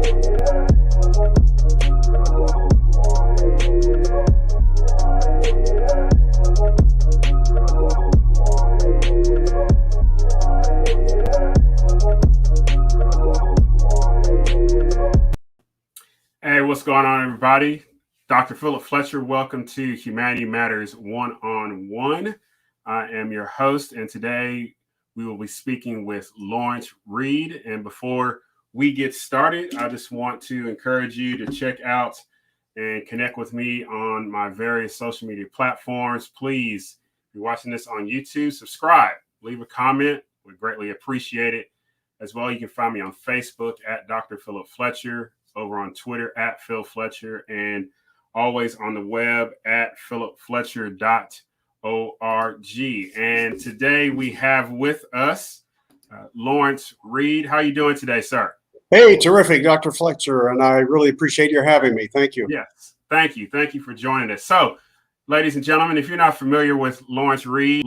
Hey, what's going on, everybody? Dr. Philip Fletcher, welcome to Humanity Matters One-on-One. I am your host, and today we will be speaking with Lawrence Reed. And before we get started, I just want to encourage you to check out and connect with me on my various social media platforms. Please, if you're watching this on YouTube, subscribe, leave a comment. We greatly appreciate it. As well, you can find me on Facebook at Dr. Philip Fletcher, over on Twitter at Phil Fletcher, and always on the web at philipfletcher.org. And today we have with us Lawrence Reed. How are you doing today, sir? Hey, terrific, Dr. Fletcher, and I really appreciate your having me. Thank you. Yes, thank you. Thank you for joining us. So, ladies and gentlemen, if you're not familiar with Lawrence Reed,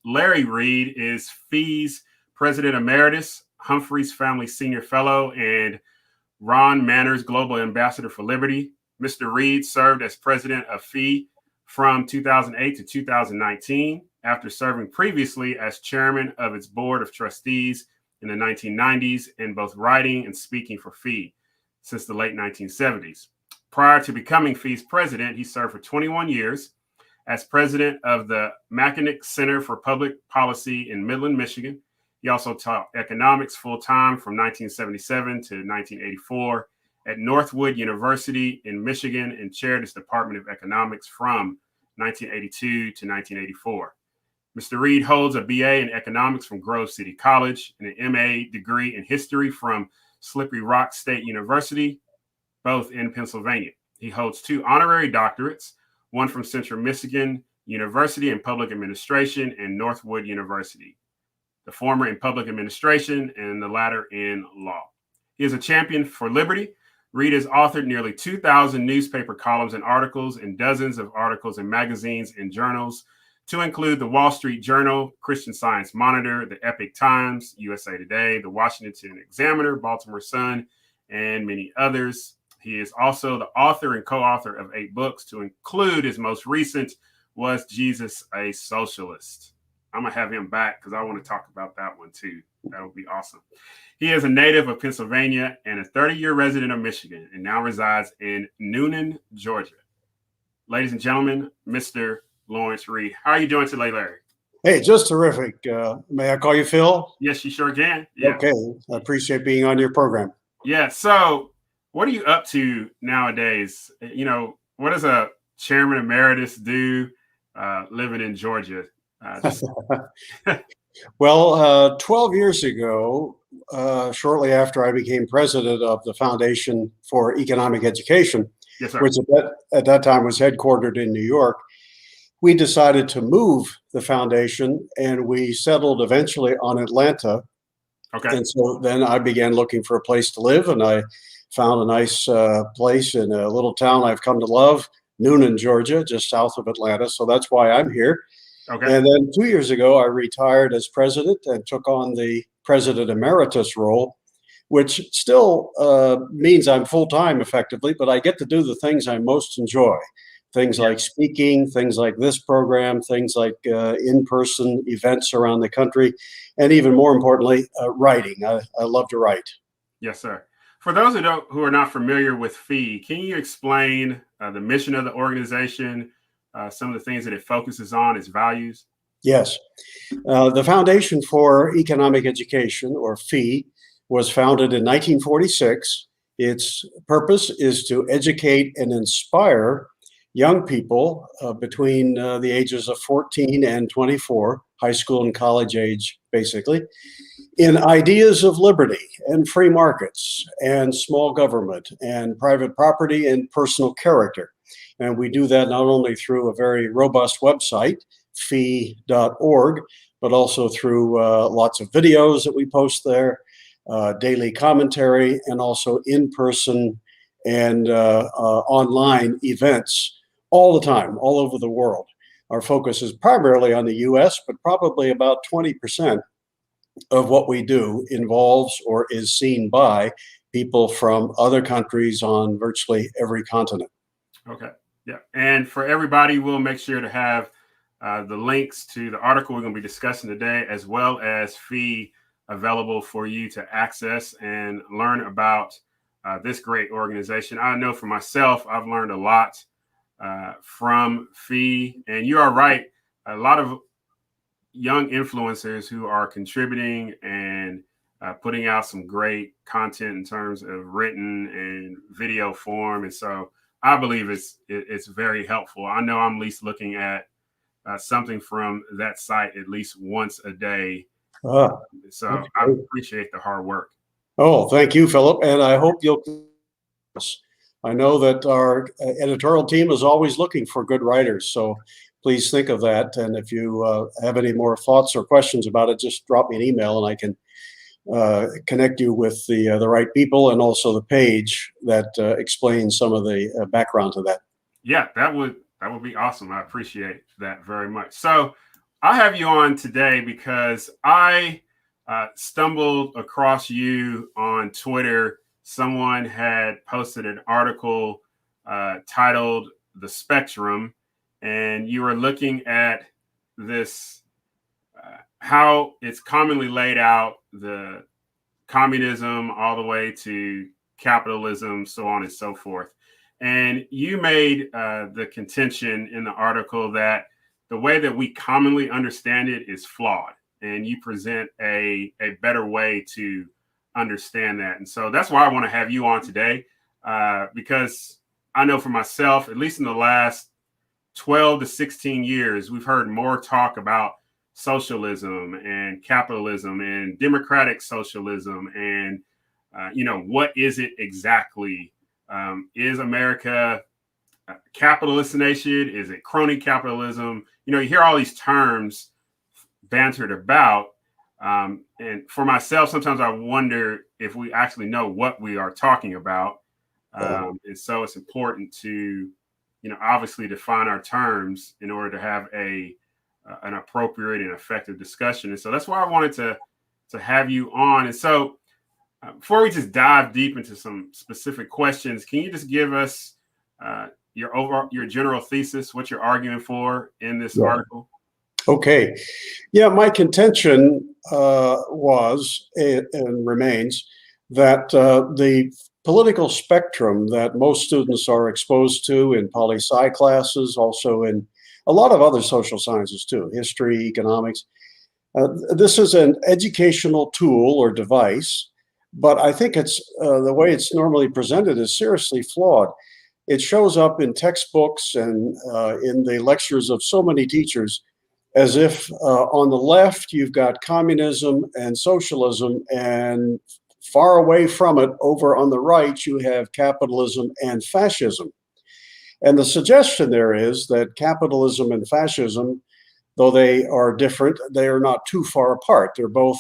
Larry Reed is FEE's President Emeritus, Humphreys Family Senior Fellow, and Ron Manners Global Ambassador for Liberty. Mr. Reed served as president of FEE from 2008 to 2019, after serving previously as chairman of its board of trustees in the 1990s and both writing and speaking for FEE since the late 1970s. Prior to becoming FEE's president, he served for 21 years as president of the Mackinac Center for Public Policy in Midland, Michigan. He also taught economics full-time from 1977 to 1984 at Northwood University in Michigan and chaired its Department of Economics from 1982 to 1984. Mr. Reed holds a BA in economics from Grove City College and an MA degree in history from Slippery Rock State University, both in Pennsylvania. He holds 2 honorary doctorates, one from Central Michigan University in Public Administration and Northwood University, the former in public administration and the latter in law. He is a champion for liberty. Reed has authored nearly 2,000 newspaper columns and articles and dozens of articles in magazines and journals, to include the Wall Street Journal, Christian Science Monitor, the Epoch Times, USA Today, the Washington Examiner, Baltimore Sun, and many others. He is also the author and co-author of 8 books, to include his most recent, Was Jesus a Socialist? I'm going to have him back because I want to talk about that one too. That would be awesome. He is a native of Pennsylvania and a 30-year resident of Michigan, and now resides in Newnan, Georgia. Ladies and gentlemen, Mr. Lawrence Reed. How are you doing today, Larry? Hey, just terrific. May I call you Phil? Yes, you sure can. Yeah. Okay. I appreciate being on your program. Yeah. So what are you up to nowadays? You know, what does a chairman emeritus do living in Georgia? Well, 12 years ago, shortly after I became president of the Foundation for Economic Education, yes, sir, which at that time was headquartered in New York, we decided to move the foundation, and we settled eventually on Atlanta. Okay. And so then I began looking for a place to live, and I found a nice place in a little town I've come to love, Newnan, Georgia, just south of Atlanta. So that's why I'm here. Okay. And then 2 years ago, I retired as president and took on the president emeritus role, which still means I'm full-time effectively, but I get to do the things I most enjoy. Things like speaking, things like this program, things like in-person events around the country, and even more importantly, writing. I love to write. Yes, sir. For those who are not familiar with FEE, can you explain the mission of the organization, some of the things that it focuses on, its values? Yes. The Foundation for Economic Education, or FEE, was founded in 1946. Its purpose is to educate and inspire young people between the ages of 14 and 24, high school and college age, basically, in ideas of liberty and free markets and small government and private property and personal character. And we do that not only through a very robust website, fee.org, but also through lots of videos that we post there, daily commentary, and also in-person and online events all the time, all over the world. Our focus is primarily on the US, but probably about 20% of what we do involves or is seen by people from other countries on virtually every continent. Okay. Yeah. And for everybody, we'll make sure to have the links to the article we're going to be discussing today, as well as FEE available for you to access and learn about this great organization. I know for myself, I've learned a lot from FEE. And you are right. A lot of young influencers who are contributing and putting out some great content in terms of written and video form. And so I believe it's very helpful. I know I'm at least looking at something from that site at least once a day. So I appreciate the hard work. Oh, thank you, Philip. And I hope you'll. I know that our editorial team is always looking for good writers. So please think of that. And if you have any more thoughts or questions about it, just drop me an email and I can connect you with the right people, and also the page that explains some of the background to that. Yeah, that would be awesome. I appreciate that very much. So I have you on today because I stumbled across you on Twitter. Someone had posted an article titled "The Spectrum," and you were looking at this how it's commonly laid out, the communism all the way to capitalism, so on and so forth. And you made the contention in the article that the way that we commonly understand it is flawed, and you present a better way to understand that. And so that's why I want to have you on today, because I know for myself, at least in the last 12 to 16 years, we've heard more talk about socialism and capitalism and democratic socialism. And, what is it exactly? Is America a capitalist nation? Is it crony capitalism? You hear all these terms bantered about. And for myself, sometimes I wonder if we actually know what we are talking about. And so it's important to, obviously define our terms in order to have an appropriate and effective discussion. And so that's why I wanted to have you on. And so before we just dive deep into some specific questions, can you just give us your general thesis, what you're arguing for in this article? Okay. Yeah, my contention was and remains that the political spectrum that most students are exposed to in poli-sci classes, also in a lot of other social sciences too, history, economics. This is an educational tool or device, but I think it's the way it's normally presented is seriously flawed. It shows up in textbooks and in the lectures of so many teachers as if on the left you've got communism and socialism, and far away from it, over on the right, you have capitalism and fascism. And the suggestion there is that capitalism and fascism, though they are different, they are not too far apart. They're both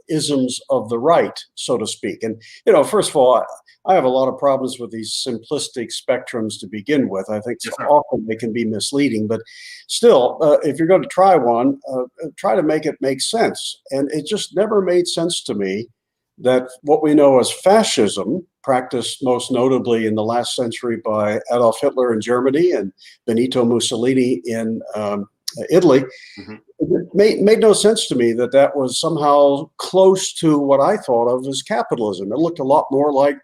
isms of the right, so to speak. And, first of all, I have a lot of problems with these simplistic spectrums to begin with. I think so often they can be misleading, but still, if you're going to try one, try to make it make sense. And it just never made sense to me that what we know as fascism, practiced most notably in the last century by Adolf Hitler in Germany and Benito Mussolini in Italy, it made no sense to me that was somehow close to what I thought of as capitalism. It looked a lot more like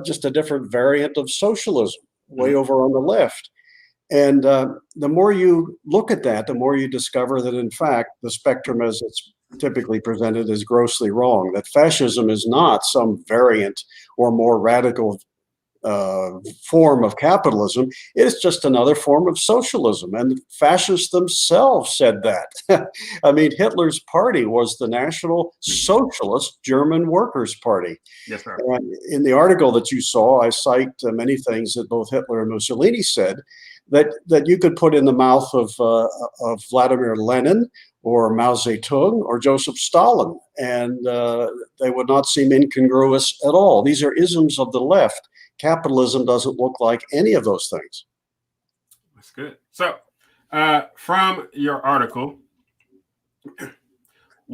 just a different variant of socialism, way over on the left. And the more you look at that, the more you discover that, in fact, the spectrum as it's typically presented is grossly wrong, that fascism is not some variant or more radical form of capitalism. It is just another form of socialism. And fascists themselves said that. I mean, Hitler's party was the National Socialist German Workers' Party. Yes, sir. And in the article that you saw, I cite many things that both Hitler and Mussolini said that you could put in the mouth of Vladimir Lenin or Mao Zedong or Joseph Stalin, and they would not seem incongruous at all. These are isms of the left. Capitalism doesn't look like any of those things. That's good. So from your article,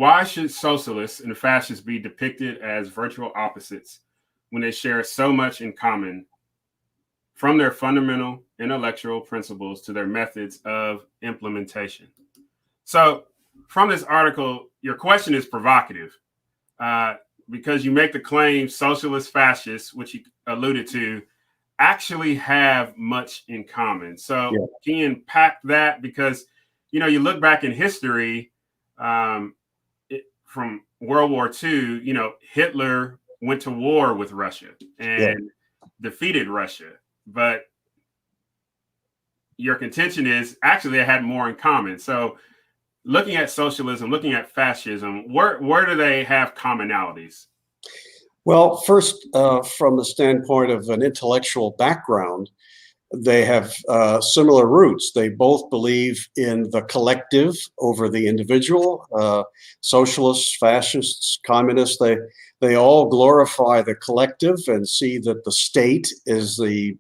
why should socialists and fascists be depicted as virtual opposites when they share so much in common, from their fundamental intellectual principles to their methods of implementation? So, from this article, your question is provocative because you make the claim socialist fascists, which you alluded to, actually have much in common. So, Yeah. can you unpack that? Because, you look back in history, from World War II, Hitler went to war with Russia and defeated Russia. But your contention is actually they had more in common. So looking at socialism, looking at fascism, where do they have commonalities? Well, first, from the standpoint of an intellectual background, they have similar roots. They both believe in the collective over the individual. Socialists, fascists, communists, they all glorify the collective and see that the state is the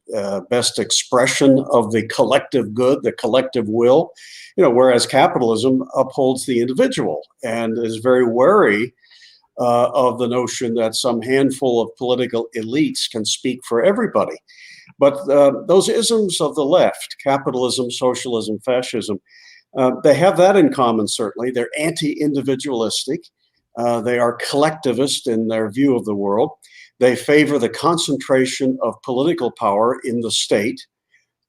best expression of the collective good, the collective will. Whereas capitalism upholds the individual and is very wary of the notion that some handful of political elites can speak for everybody. But those isms of the left, capitalism, socialism, fascism, they have that in common, certainly. They're anti-individualistic. They are collectivist in their view of the world. They favor the concentration of political power in the state.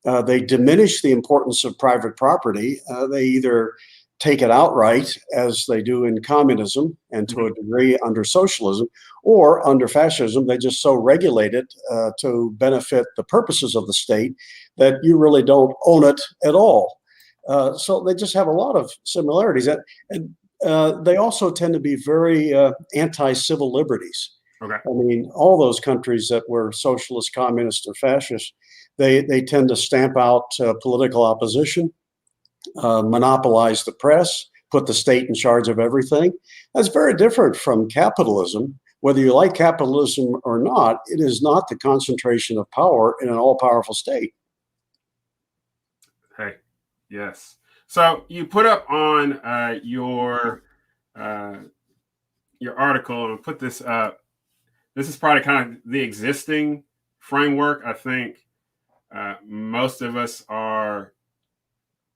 They diminish the importance of private property. They either take it outright, as they do in communism and to a degree under socialism, or under fascism, they just so regulate it to benefit the purposes of the state that you really don't own it at all. So they just have a lot of similarities. And they also tend to be very anti-civil liberties. Okay. I mean, all those countries that were socialist, communist, or fascist, they tend to stamp out political opposition, monopolize the press, put the state in charge of everything. That's very different from capitalism. Whether you like capitalism or not, it is not the concentration of power in an all-powerful state. Hey, yes. So you put up on your article and put this up. This is probably kind of the existing framework. I think most of us are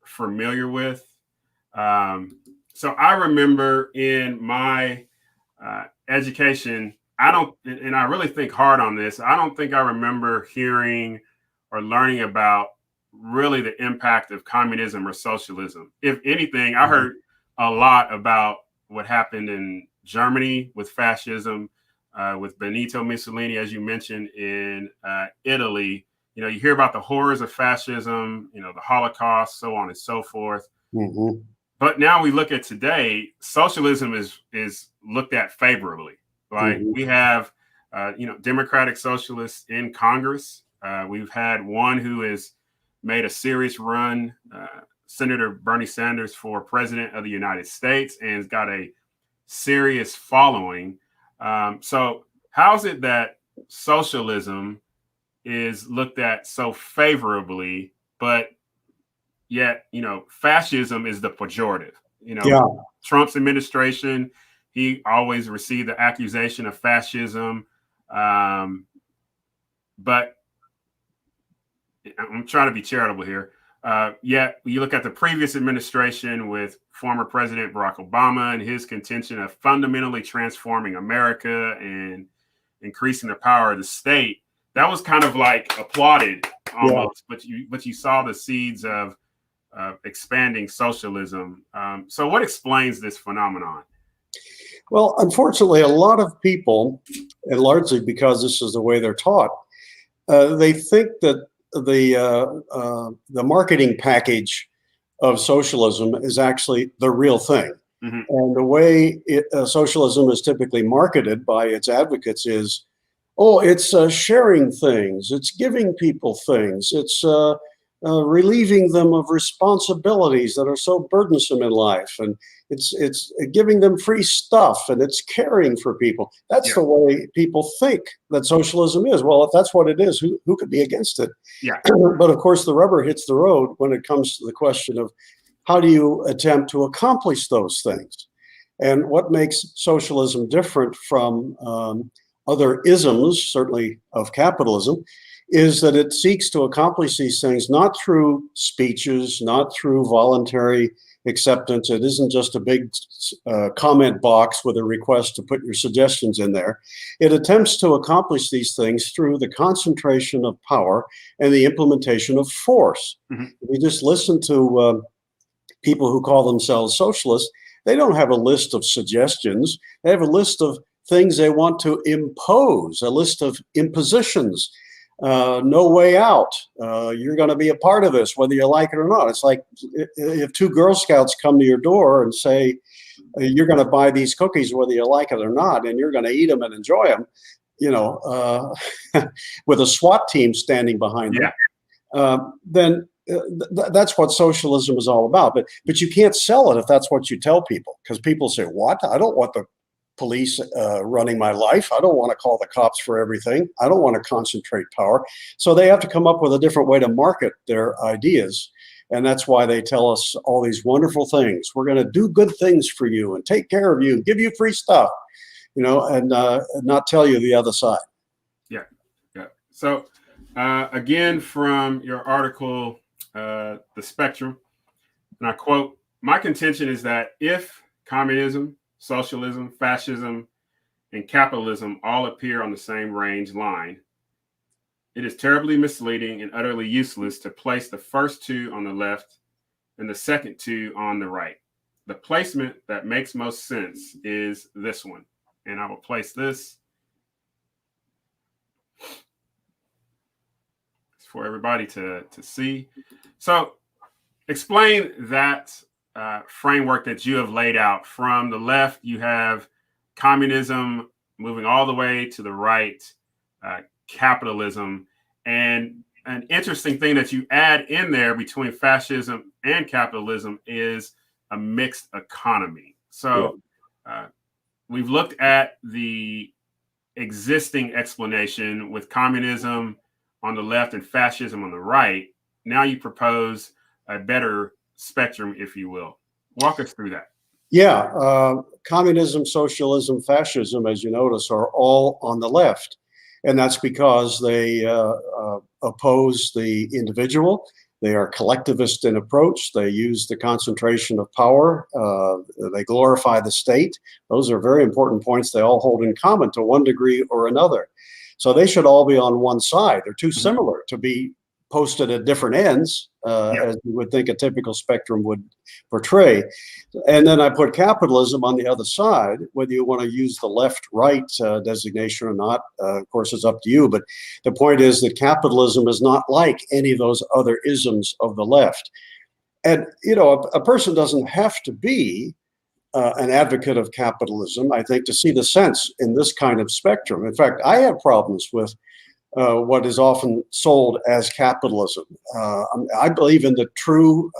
familiar with. So I remember in my education, and I really think hard on this, I don't think I remember hearing or learning about really the impact of communism or socialism. If anything, I heard a lot about what happened in Germany with fascism, with Benito Mussolini, as you mentioned, in Italy. You hear about the horrors of fascism, the Holocaust, so on and so forth. Mm-hmm. But now we look at today, socialism is looked at favorably. Like we have, democratic socialists in Congress. We've had one who has made a serious run, Senator Bernie Sanders, for president of the United States, and has got a serious following. So how is it that socialism is looked at so favorably, but yet, fascism is the pejorative? Trump's administration, he always received the accusation of fascism. But I'm trying to be charitable here. Yet you look at the previous administration with former President Barack Obama and his contention of fundamentally transforming America and increasing the power of the state. That was kind of like applauded almost, but you saw the seeds of expanding socialism. So what explains this phenomenon? Well, unfortunately, a lot of people, and largely because this is the way they're taught, they think that the marketing package of socialism is actually the real thing. Mm-hmm. And the way socialism is typically marketed by its advocates is, it's sharing things, it's giving people things, it's relieving them of responsibilities that are so burdensome in life, and it's giving them free stuff, and it's caring for people. That's the way people think that socialism is. Well, if that's what it is, who could be against it? Yeah. But of course, the rubber hits the road when it comes to the question of how do you attempt to accomplish those things? And what makes socialism different from other isms, certainly of capitalism, is that it seeks to accomplish these things not through speeches, not through voluntary acceptance. It isn't just a big comment box with a request to put your suggestions in there. It attempts to accomplish these things through the concentration of power and the implementation of force. Mm-hmm. We just listen to people who call themselves socialists. They don't have a list of suggestions. They have a list of things they want to impose, a list of impositions. No way out. You're going to be a part of this, whether you like it or not. It's like if two Girl Scouts come to your door and say, you're going to buy these cookies, whether you like it or not, and you're going to eat them and enjoy them, with a SWAT team standing behind them, then that's what socialism is all about. But you can't sell it if that's what you tell people, because people say, what? I don't want the police running my life. I don't want to call the cops for everything. I don't want to concentrate power. So they have to come up with a different way to market their ideas. And that's why they tell us all these wonderful things. We're going to do good things for you and take care of you and give you free stuff, and not tell you the other side. Yeah. So again, from your article, The Spectrum, and I quote, "My contention is that if communism, socialism, fascism, and capitalism all appear on the same range line, it is terribly misleading and utterly useless to place the first two on the left and the second two on the right. The placement that makes most sense is this one." And I will place this for everybody to see. So explain that framework that you have laid out. From the left, you have communism moving all the way to the right, capitalism. And an interesting thing that you add in there between fascism and capitalism is a mixed economy. So we've looked at the existing explanation with communism on the left and fascism on the right. Now you propose a better spectrum, if you will. Walk us through that. Yeah, communism, socialism, fascism, as you notice, are all on the left. And that's because they oppose the individual. They are collectivist in approach. They use the concentration of power. They glorify the state. Those are very important points they all hold in common to one degree or another. So they should all be on one side. They're too similar to be posted at different ends, as you would think a typical spectrum would portray. And then I put capitalism on the other side. Whether you want to use the left-right designation or not, of course, it's up to you. But the point is that capitalism is not like any of those other isms of the left. And, a person doesn't have to be an advocate of capitalism, I think, to see the sense in this kind of spectrum. In fact, I have problems with what is often sold as capitalism. I believe in the true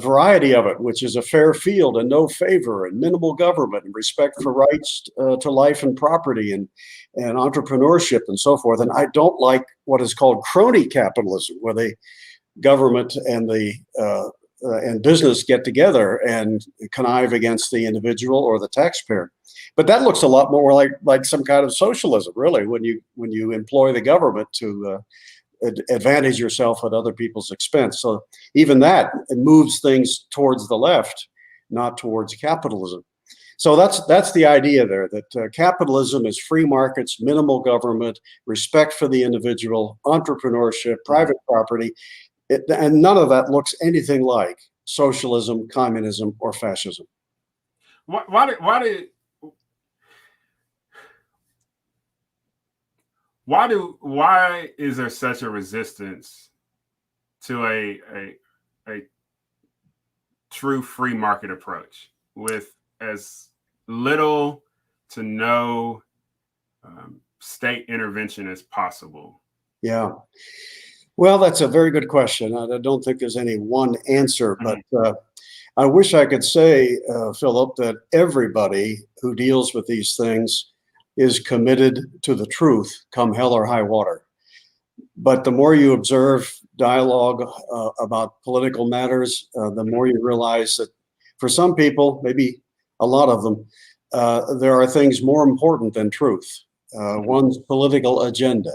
variety of it, which is a fair field and no favor and minimal government and respect for rights to life and property and entrepreneurship and so forth. And I don't like what is called crony capitalism, where the government and and business get together and connive against the individual or the taxpayer. But that looks a lot more like some kind of socialism, really, when you employ the government to advantage yourself at other people's expense. So even that, it moves things towards the left, not towards capitalism. So that's the idea there, that capitalism is free markets, minimal government, respect for the individual, entrepreneurship, private property, and none of that looks anything like socialism, communism, or fascism. Why is there such a resistance to a true free market approach with as little to no state intervention as possible? Yeah. Well, that's a very good question. I don't think there's any one answer, but I wish I could say, Philip, that everybody who deals with these things is committed to the truth, come hell or high water. But the more you observe dialogue about political matters, the more you realize that for some people, maybe a lot of them, there are things more important than truth. One's political agenda,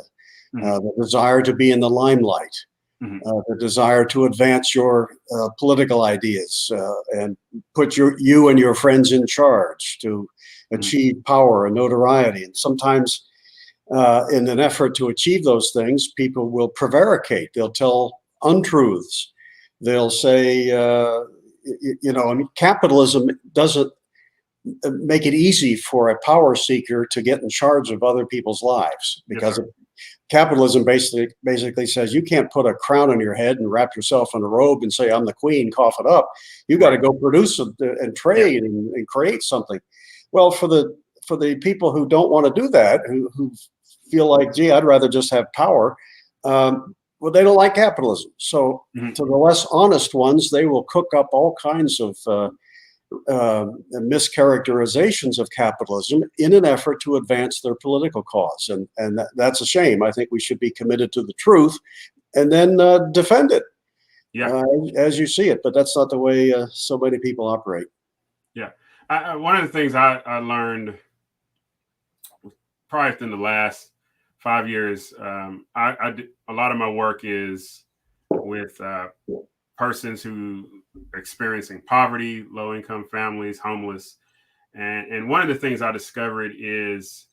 the desire to be in the limelight, the desire to advance your political ideas and put you and your friends in charge to achieve power and notoriety. And sometimes in an effort to achieve those things, people will prevaricate. They'll tell untruths. They'll say, I mean, capitalism doesn't make it easy for a power seeker to get in charge of other people's lives, because capitalism basically says you can't put a crown on your head and wrap yourself in a robe and say, I'm the queen, cough it up. You got to go produce and trade and create something. Well, for the people who don't want to do that, who feel like, gee, I'd rather just have power, well, they don't like capitalism. So to the less honest ones, they will cook up all kinds of mischaracterizations of capitalism in an effort to advance their political cause. And that's a shame. I think we should be committed to the truth and then defend it as you see it. But that's not the way so many people operate. Yeah. One of the things I learned probably within the last 5 years, I do, a lot of my work is with persons who are experiencing poverty, low-income families, homeless. And one of the things I discovered is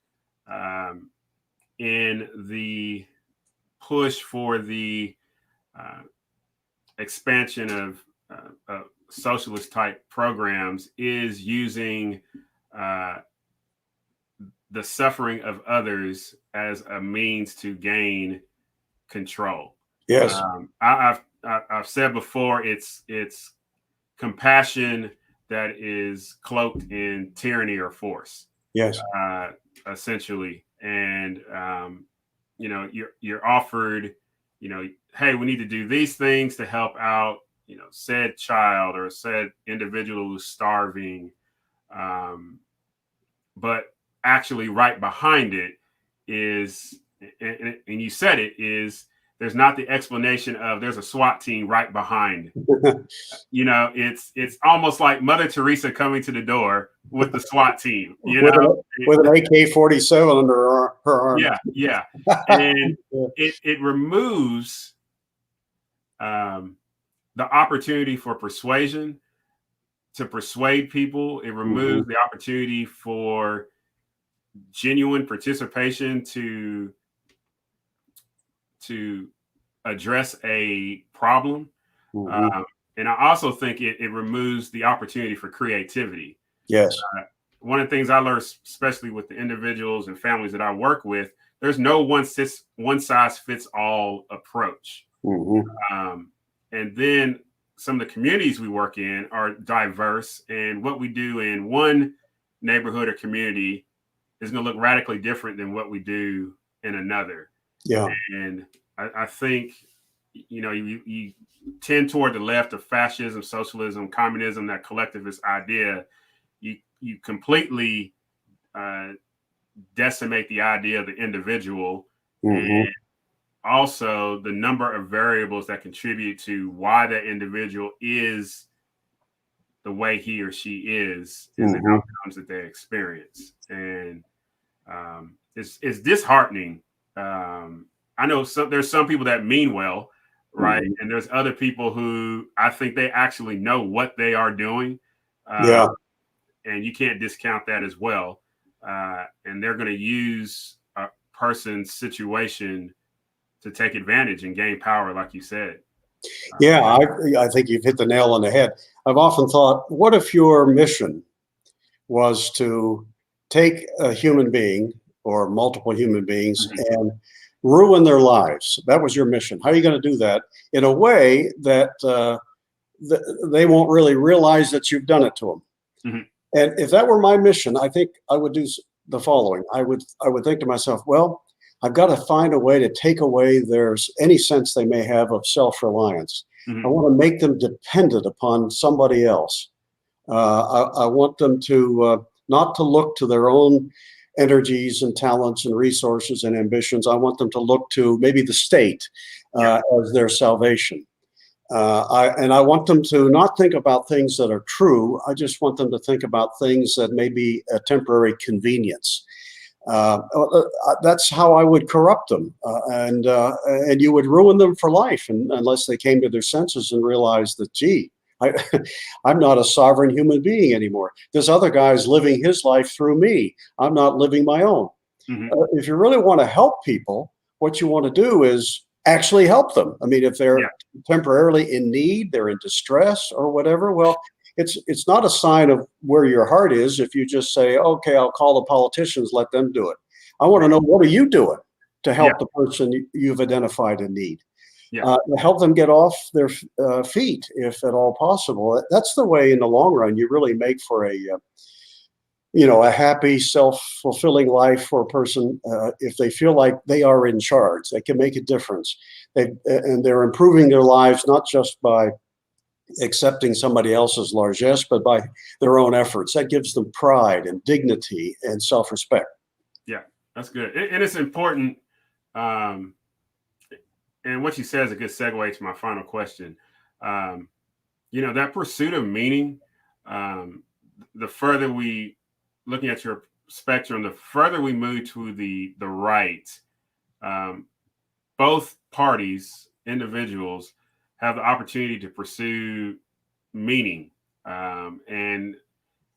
in the push for the expansion of socialist type programs is using the suffering of others as a means to gain control. Yes. I've said before, it's compassion that is cloaked in tyranny or force. Yes. Essentially. And you're offered, hey, we need to do these things to help out, said child or said individual who's starving. But actually right behind it is, and you said it, is there's not the explanation of there's a SWAT team right behind. It's almost like Mother Teresa coming to the door with the SWAT team, with an AK-47 under her arm. Yeah. And it removes the opportunity for persuasion to persuade people. It removes the opportunity for genuine participation to address a problem. And I also think it removes the opportunity for creativity. Yes. One of the things I learned, especially with the individuals and families that I work with, there's no one size fits all approach. And then some of the communities we work in are diverse, and what we do in one neighborhood or community is going to look radically different than what we do in another. Yeah. And I think, you tend toward the left of fascism, socialism, communism, that collectivist idea. You completely decimate the idea of the individual, and also the number of variables that contribute to why that individual is the way he or she is and the outcomes that they experience. And it's disheartening. I know there's some people that mean well, right? And there's other people who I think they actually know what they are doing. And you can't discount that as well. And they're going to use a person's situation to take advantage and gain power, like you said. I think you've hit the nail on the head. I've often thought, what if your mission was to take a human being or multiple human beings and ruin their lives? That was your mission. How are you going to do that in a way that they won't really realize that you've done it to them? And if that were my mission, I think I would do the following. I would think to myself, well, I've got to find a way to take away any sense they may have of self-reliance. I want to make them dependent upon somebody else. I want them to not to look to their own energies and talents and resources and ambitions. I want them to look to maybe the state as their salvation. I want them to not think about things that are true. I just want them to think about things that may be a temporary convenience. That's how I would corrupt them, and you would ruin them for life, unless they came to their senses and realized that, gee, I'm not a sovereign human being anymore. This other guy's living his life through me. I'm not living my own. Mm-hmm. If you really want to help people, what you want to do is actually help them. I mean, if they're temporarily in need, they're in distress or whatever, well, it's not a sign of where your heart is if you just say, okay, I'll call the politicians, let them do it. I want to know, what are you doing to help the person you've identified in need? Help them get off their feet, if at all possible. That's the way, in the long run, you really make for a happy, self-fulfilling life for a person. If they feel like they are in charge, they can make a difference. And they're improving their lives, not just by accepting somebody else's largesse, but by their own efforts. That gives them pride and dignity and self-respect. Yeah, that's good. And it's important. And what you said is a good segue to my final question. That pursuit of meaning, the further we, looking at your spectrum, the further we move to the right, both parties, individuals, have the opportunity to pursue meaning. And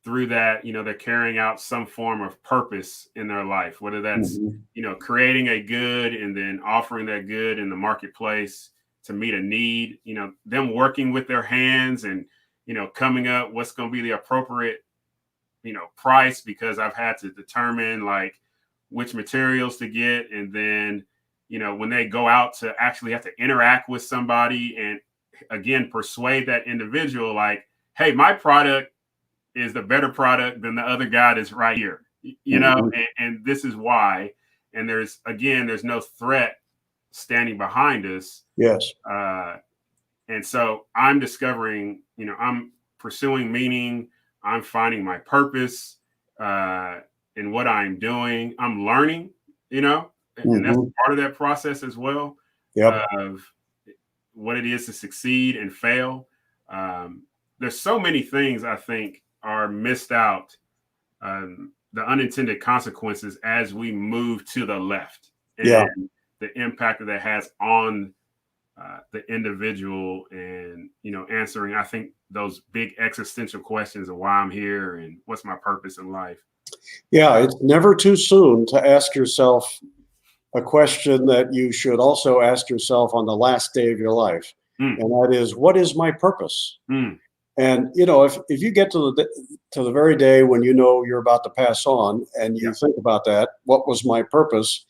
through that, they're carrying out some form of purpose in their life, whether that's, creating a good and then offering that good in the marketplace to meet a need, them working with their hands and, coming up what's going to be the appropriate, price, because I've had to determine like which materials to get. And then, when they go out to actually have to interact with somebody and again, persuade that individual, like, hey, my product is the better product than the other guy that's right here, and this is why. And there's no threat standing behind us. Yes. And so I'm discovering, I'm pursuing meaning. I'm finding my purpose in what I'm doing. I'm learning, and that's part of that process as well. Of what it is to succeed and fail. There's so many things I think are missed out, the unintended consequences as we move to the left, and the impact that has on the individual, and answering, I think, those big existential questions of why I'm here and what's my purpose in life. Yeah, it's never too soon to ask yourself a question that you should also ask yourself on the last day of your life. And that is, what is my purpose? And, if you get to the very day when you're about to pass on, and you think about that, what was my purpose?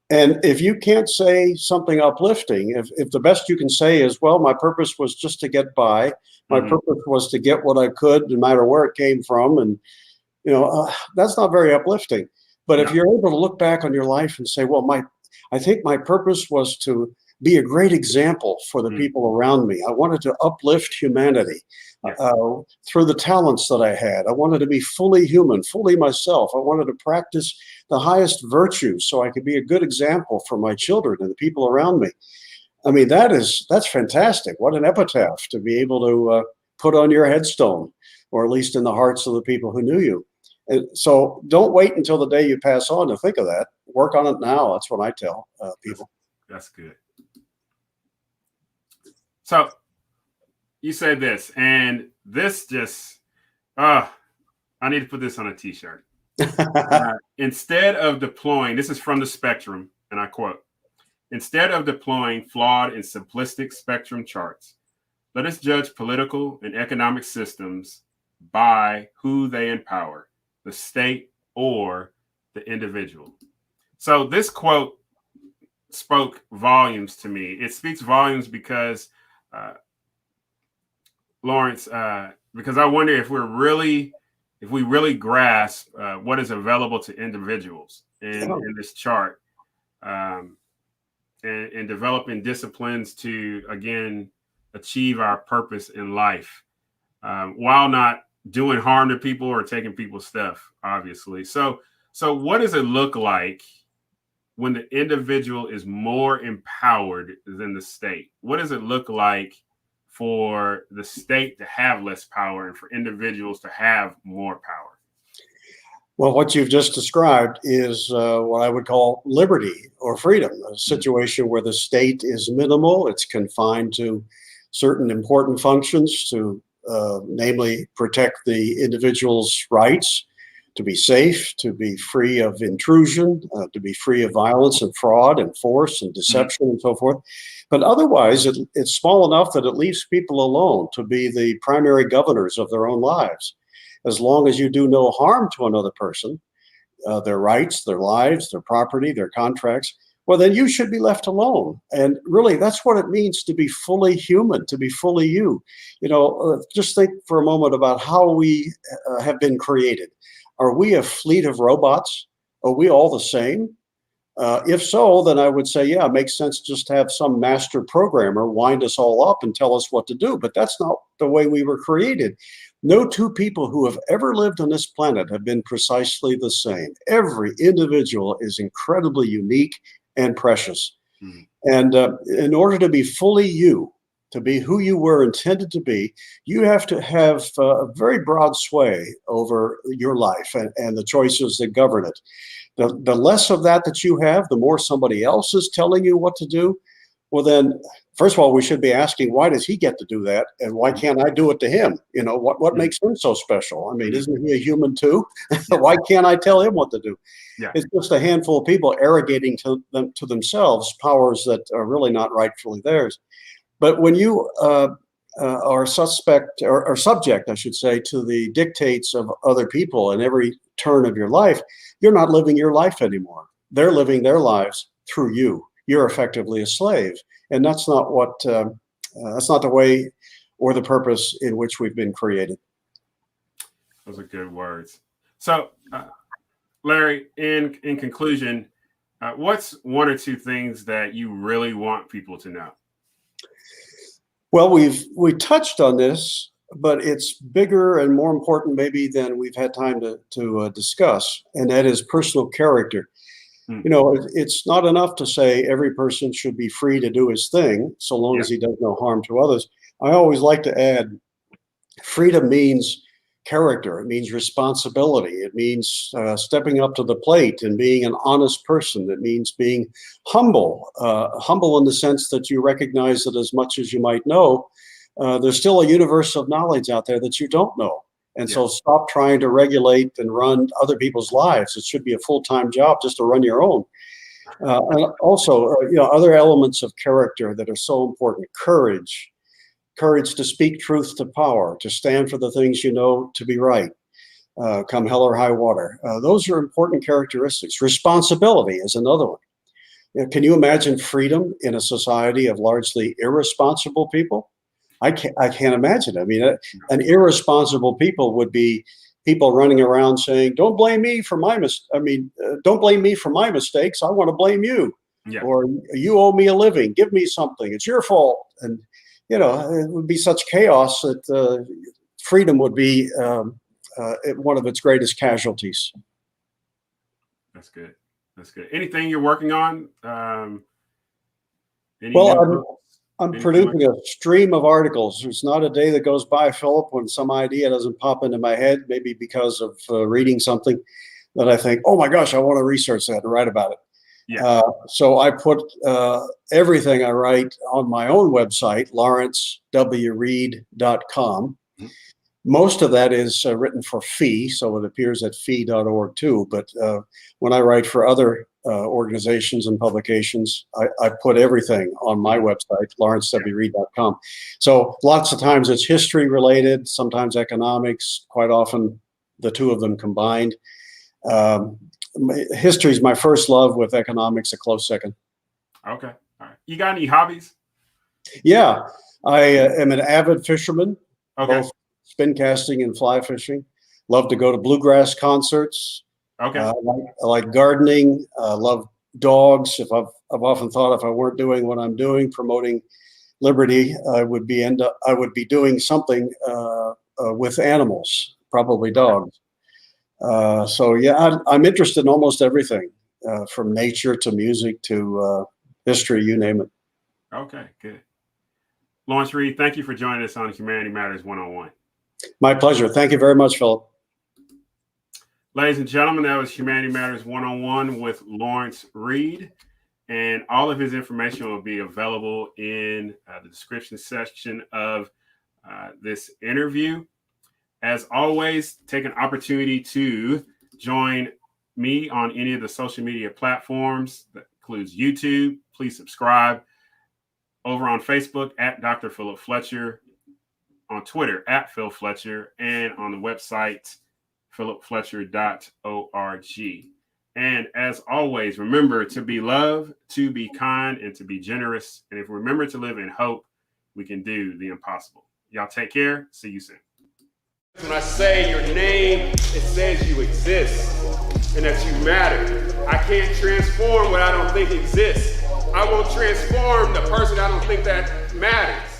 And if you can't say something uplifting, if the best you can say is, well, my purpose was just to get by, my purpose was to get what I could, no matter where it came from, and that's not very uplifting. But if you're able to look back on your life and say, well, I think my purpose was to be a great example for the people around me. I wanted to uplift humanity through the talents that I had. I wanted to be fully human, fully myself. I wanted to practice the highest virtues so I could be a good example for my children and the people around me. I mean, that's fantastic. What an epitaph to be able to put on your headstone, or at least in the hearts of the people who knew you. And so don't wait until the day you pass on to think of that. Work on it now. That's what I tell people. That's good. So you said this, and this just, I need to put this on a t-shirt. Instead of deploying, this is from the Spectrum, and I quote, instead of deploying flawed and simplistic spectrum charts, let us judge political and economic systems by who they empower, the state or the individual. So this quote spoke volumes to me. It speaks volumes because, Lawrence, because I wonder if we really grasp what is available to individuals in this chart, and developing disciplines to, again, achieve our purpose in life, while not doing harm to people or taking people's stuff, obviously. So what does it look like when the individual is more empowered than the state? What does it look like for the state to have less power and for individuals to have more power? Well, what you've just described is what I would call liberty or freedom, a situation where the state is minimal. It's confined to certain important functions to namely protect the individual's rights, to be safe, to be free of intrusion, to be free of violence and fraud and force and deception and so forth. But otherwise, it's small enough that it leaves people alone to be the primary governors of their own lives. As long as you do no harm to another person, their rights, their lives, their property, their contracts, well, then you should be left alone. And really, that's what it means to be fully human, to be fully you. Just think for a moment about how we have been created. Are we a fleet of robots? Are we all the same? If so, then I would say, yeah, it makes sense just to have some master programmer wind us all up and tell us what to do. But that's not the way we were created. No two people who have ever lived on this planet have been precisely the same. Every individual is incredibly unique and precious. And in order to be fully you, to be who you were intended to be, you have to have a very broad sway over your life and the choices that govern it. The less of that you have, the more somebody else is telling you what to do. Well, then, first of all, we should be asking, why does he get to do that? And why can't I do it to him? What makes him so special? I mean, isn't he a human too? Why can't I tell him what to do? Yeah. It's just a handful of people arrogating to themselves powers that are really not rightfully theirs. But when you are subject, I should say, to the dictates of other people in every turn of your life, you're not living your life anymore. They're living their lives through you. You're effectively a slave, and that's not the way or the purpose in which we've been created. Those are good words. So, Larry, in conclusion, what's one or two things that you really want people to know? Well, we touched on this, but it's bigger and more important maybe than we've had time to discuss, and that is personal character. It's not enough to say every person should be free to do his thing, so long as he does no harm to others. I always like to add, freedom means character. It means responsibility. It means stepping up to the plate and being an honest person. It means being humble in the sense that you recognize that as much as you might know, there's still a universe of knowledge out there that you don't know. And so stop trying to regulate and run other people's lives. It should be a full-time job just to run your own. And also, other elements of character that are so important: courage to speak truth to power, to stand for the things you know to be right, come hell or high water. Those are important characteristics. Responsibility is another one. Can you imagine freedom in a society of largely irresponsible people? I can't imagine. I mean, an irresponsible people would be people running around saying, "Don't blame me for my don't blame me for my mistakes. I want to blame you." Yeah. Or, "You owe me a living. Give me something. It's your fault." And it would be such chaos that freedom would be one of its greatest casualties. That's good. That's good. Anything you're working on? I'm producing a stream of articles. There's not a day that goes by, Philip, when some idea doesn't pop into my head, maybe because of reading something that I think, oh my gosh, I want to research that and write about it. Yeah. So I put everything I write on my own website, lawrencewreed.com. Most of that is written for FEE, so it appears at fee.org too. But when I write for other organizations and publications, I put everything on my website, lawrencewreed.com. So lots of times it's history related, sometimes economics, quite often the two of them combined. History is my first love, with economics a close second. Okay. All right. You got any hobbies? Yeah, I am an avid fisherman. Okay. Both spin casting and fly fishing. Love to go to bluegrass concerts. Okay. I like gardening. Love dogs. I've often thought if I weren't doing what I'm doing, promoting liberty, I would be doing something with animals, probably dogs. So yeah, I'm interested in almost everything, from nature to music to history, you name it. Okay, good. Lawrence Reed, thank you for joining us on Humanity Matters One-on-One. My pleasure. Thank you very much, Philip. Ladies and gentlemen, that was Humanity Matters One-on-One with Lawrence Reed. And all of his information will be available in the description section of this interview. As always, take an opportunity to join me on any of the social media platforms. That includes YouTube. Please subscribe. Over on Facebook at Dr. Philip Fletcher, on Twitter at Phil Fletcher, and on the website philipfletcher.org. And as always, remember to be loved, to be kind, and to be generous. And if we remember to live in hope, we can do the impossible. Y'all take care. See you soon. When I say your name, it says you exist and that you matter. I can't transform what I don't think exists. I won't transform the person I don't think that matters.